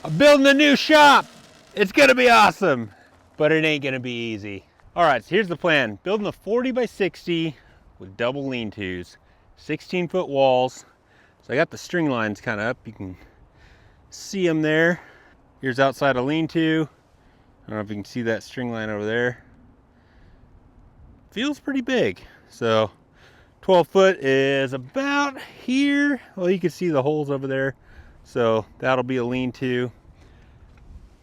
I'm building a new shop. It's gonna be awesome, but it ain't gonna be easy. All right, so here's the plan. Building a 40 by 60 with double lean-tos, 16-foot walls. So I got the string lines kind of up. You can see them there. Here's outside a lean-to. I don't know if you can see that string line over there. Feels pretty big. So 12 foot is about here. Well, you can see the holes over there. So that'll be a lean-to.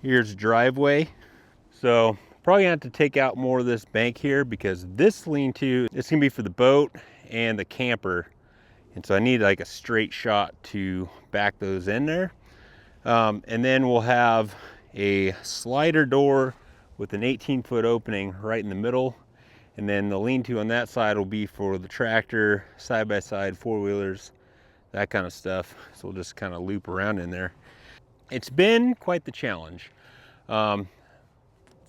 Here's a driveway. So probably gonna have to take out more of this bank here because this lean-to, it's gonna be for the boat and the camper. And so I need like a straight shot to back those in there. And then we'll have a slider door with an 18-foot opening right in the middle. And then the lean-to on that side will be for the tractor, side-by-side, four-wheelers, that kind of stuff. So we'll just kind of loop around in there. It's been quite the challenge. For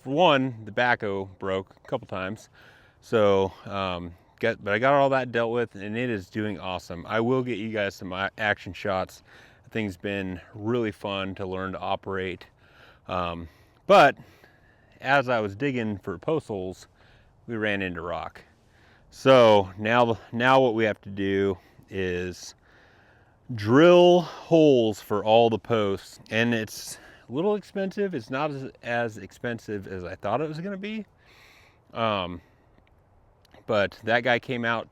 one, the backhoe broke a couple times. So, but I got all that dealt with and it is doing awesome. I will get you guys some action shots. The thing's been really fun to learn to operate. But as I was digging for post holes, we ran into rock. So now what we have to do is drill holes for all the posts, and it's a little expensive. It's not as expensive as I thought it was going to be. But that guy came out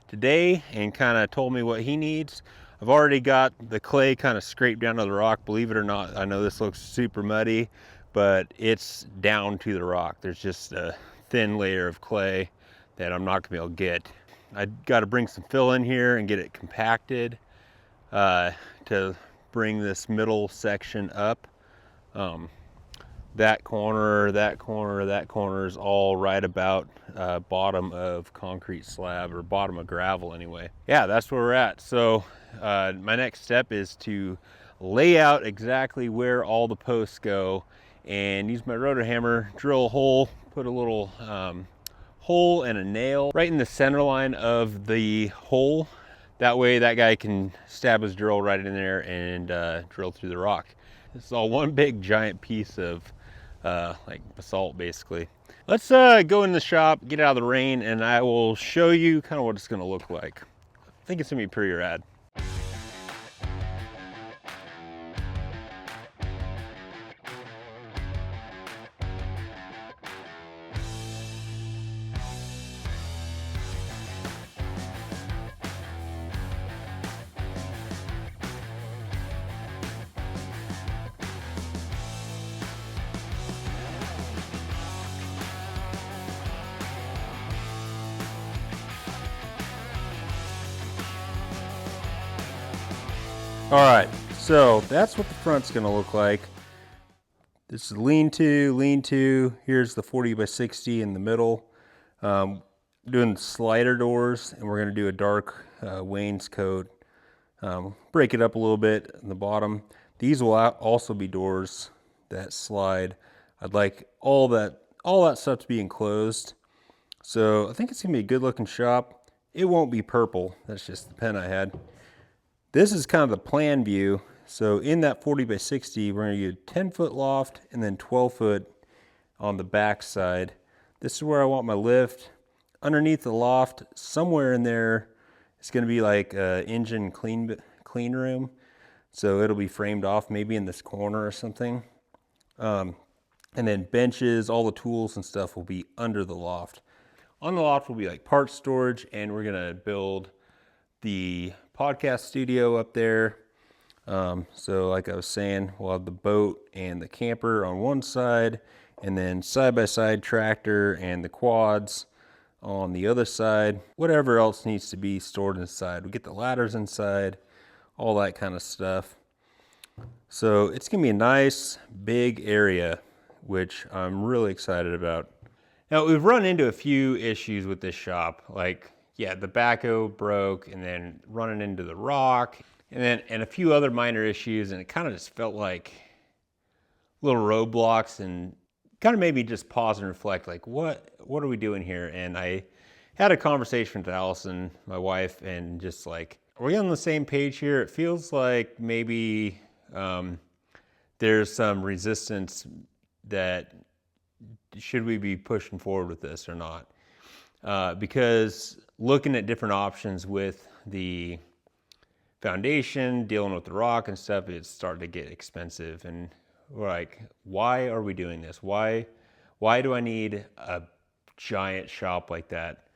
today and kind of told me what he needs. I've already got the clay kind of scraped down to the rock. Believe it or not, I know this looks super muddy, but it's down to the rock. There's just a thin layer of clay that I'm not gonna be able to get. I got to bring some fill in here and get it compacted to bring this middle section up. That corner is all right about bottom of concrete slab, or bottom of gravel anyway. Yeah, that's where we're at. So my next step is to lay out exactly where all the posts go and use my rotor hammer, drill a hole, put a little hole and a nail right in the center line of the hole. That way that guy can stab his drill right in there and drill through the rock. This is all one big giant piece of like basalt basically. Let's go in the shop, get out of the rain, and I will show you kind of what it's gonna look like. I think it's gonna be pretty rad. All right, so that's what the front's gonna look like. This is lean-to. Here's the 40 by 60 in the middle. Doing slider doors, and we're gonna do a dark wainscot. Break it up a little bit in the bottom. These will also be doors that slide. I'd like all that stuff to be enclosed. So I think it's gonna be a good looking shop. It won't be purple, that's just the pen I had. This is kind of the plan view. So in that 40 by 60, we're gonna get a 10-foot loft and then 12 foot on the back side. This is where I want my lift. Underneath the loft, somewhere in there, it's gonna be like an engine clean room. So it'll be framed off maybe in this corner or something. And then benches, all the tools and stuff will be under the loft. On the loft will be like parts storage, and we're gonna build the podcast studio up there. So like I was saying, we'll have the boat and the camper on one side, and then side-by-side tractor and the quads on the other side. Whatever else needs to be stored inside. We get the ladders inside, all that kind of stuff. So it's gonna be a nice big area, which I'm really excited about. Now we've run into a few issues with this shop, like yeah, the backhoe broke, and then running into the rock, and a few other minor issues, and it kind of just felt like little roadblocks, and kind of made me just pause and reflect, like what are we doing here? And I had a conversation with Allison, my wife, and just like, are we on the same page here? It feels like maybe there's some resistance that should we be pushing forward with this or not? Because looking at different options with the foundation, dealing with the rock and stuff, it's starting to get expensive. And we're like, why are we doing this? Why do I need a giant shop like that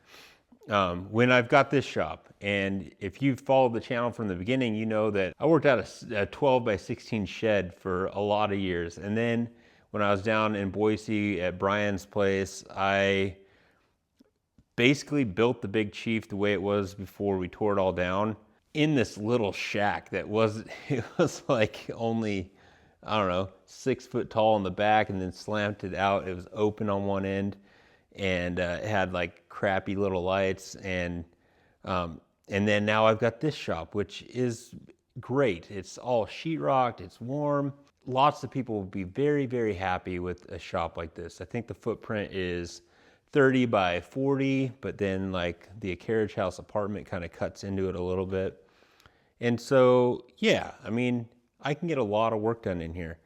when I've got this shop? And if you've followed the channel from the beginning, you know that I worked out a 12 by 16 shed for a lot of years. And then when I was down in Boise at Brian's place, I basically built the Big Chief the way it was before we tore it all down in this little shack that it was like only, I don't know, 6 foot tall in the back, and then slanted out. It was open on one end, and it had like crappy little lights. And then now I've got this shop, which is great. It's all sheetrocked, it's warm. Lots of people will be very, very happy with a shop like this. I think the footprint is 30 by 40, but then like the carriage house apartment kind of cuts into it a little bit. And so, yeah, I mean, I can get a lot of work done in here.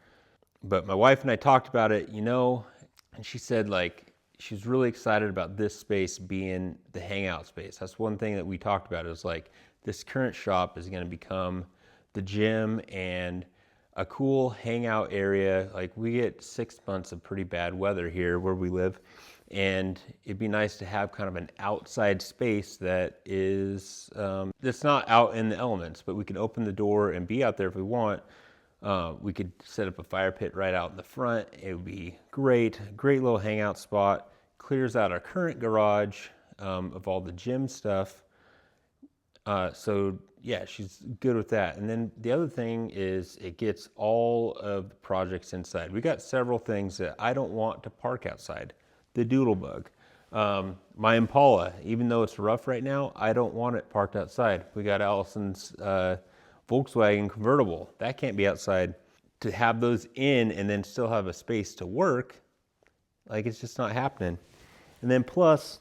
But my wife and I talked about it, you know, and she said like she's really excited about this space being the hangout space. That's one thing that we talked about, is like this current shop is going to become the gym and a cool hangout area. Like we get 6 months of pretty bad weather here where we live, and it'd be nice to have kind of an outside space that is that's not out in the elements, but we can open the door and be out there if we want. We could set up a fire pit right out in the front. It would be great little hangout spot. Clears out our current garage of all the gym stuff. So yeah, she's good with that. And then the other thing is it gets all of the projects inside. We got several things that I don't want to park outside. The Doodlebug, my Impala, even though it's rough right now, I don't want it parked outside. We got Allison's Volkswagen convertible. That can't be outside. To have those in and then still have a space to work, like it's just not happening. And then plus,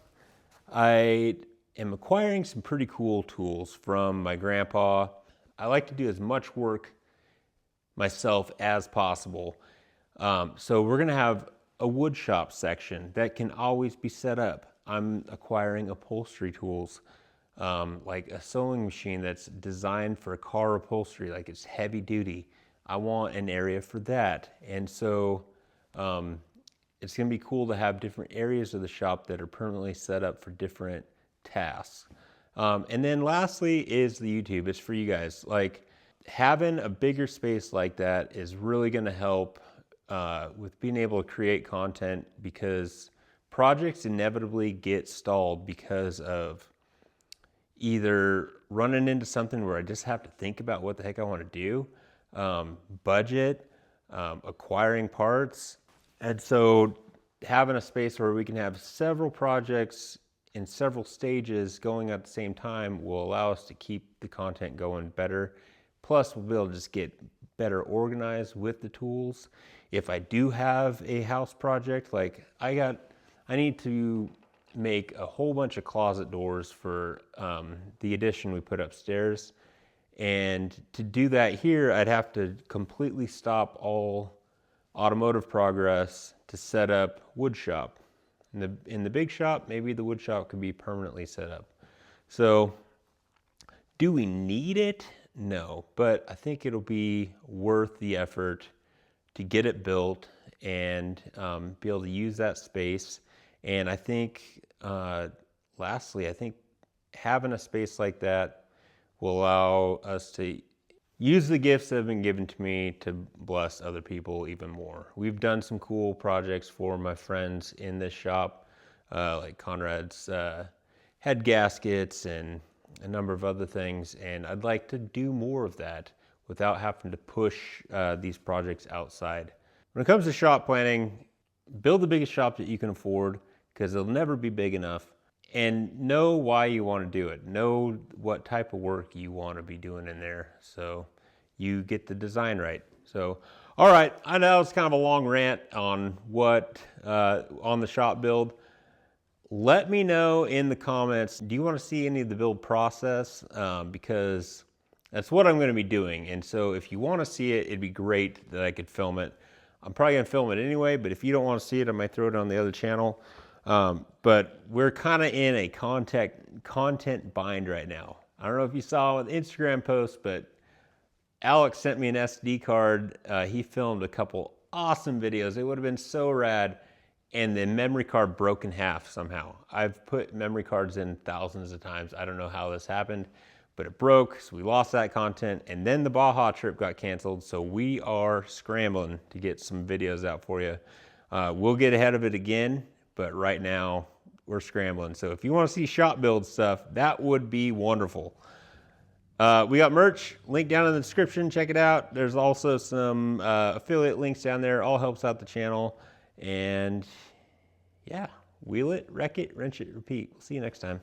I am acquiring some pretty cool tools from my grandpa. I like to do as much work myself as possible. So we're gonna have a wood shop section that can always be set up. I'm acquiring upholstery tools, like a sewing machine that's designed for car upholstery, like it's heavy duty. I want an area for that. And so it's gonna be cool to have different areas of the shop that are permanently set up for different tasks. And then lastly is the YouTube. It's for you guys. Like having a bigger space like that is really gonna help with being able to create content, because projects inevitably get stalled because of either running into something where I just have to think about what the heck I want to do, budget, acquiring parts. And so having a space where we can have several projects in several stages going at the same time will allow us to keep the content going better. Plus we'll be able to just get better organized with the tools. If I do have a house project, like I need to make a whole bunch of closet doors for the addition we put upstairs. And to do that here, I'd have to completely stop all automotive progress to set up wood shop. In the big shop, maybe the wood shop could be permanently set up. So do we need it? No, but I think it'll be worth the effort to get it built and be able to use that space. And I think, lastly, I think having a space like that will allow us to use the gifts that have been given to me to bless other people even more. We've done some cool projects for my friends in this shop, like Conrad's head gaskets and a number of other things, and I'd like to do more of that without having to push these projects outside. When it comes to shop planning, build the biggest shop that you can afford, because it'll never be big enough, and know why you want to do it. Know what type of work you want to be doing in there so you get the design right. So, all right, I know it's kind of a long rant on on the shop build. Let me know in the comments, do you want to see any of the build process? Because That's what I'm going to be doing. And so if you want to see it, it'd be great that I could film it. I'm probably going to film it anyway, but if you don't want to see it, I might throw it on the other channel. But we're kind of in a content bind right now. I don't know if you saw the Instagram post, but Alex sent me an SD card. He filmed a couple awesome videos. It would have been so rad. And the memory card broke in half somehow. I've put memory cards in thousands of times. I don't know how this happened, but it broke, so we lost that content. And then the Baja trip got canceled, so we are scrambling to get some videos out for you. We'll get ahead of it again, but right now we're scrambling. So if you want to see shop build stuff, that would be wonderful. We got merch, link down in the description, check it out. There's also some affiliate links down there, all helps out the channel. And yeah, wheel it, wreck it, wrench it, repeat. We'll see you next time.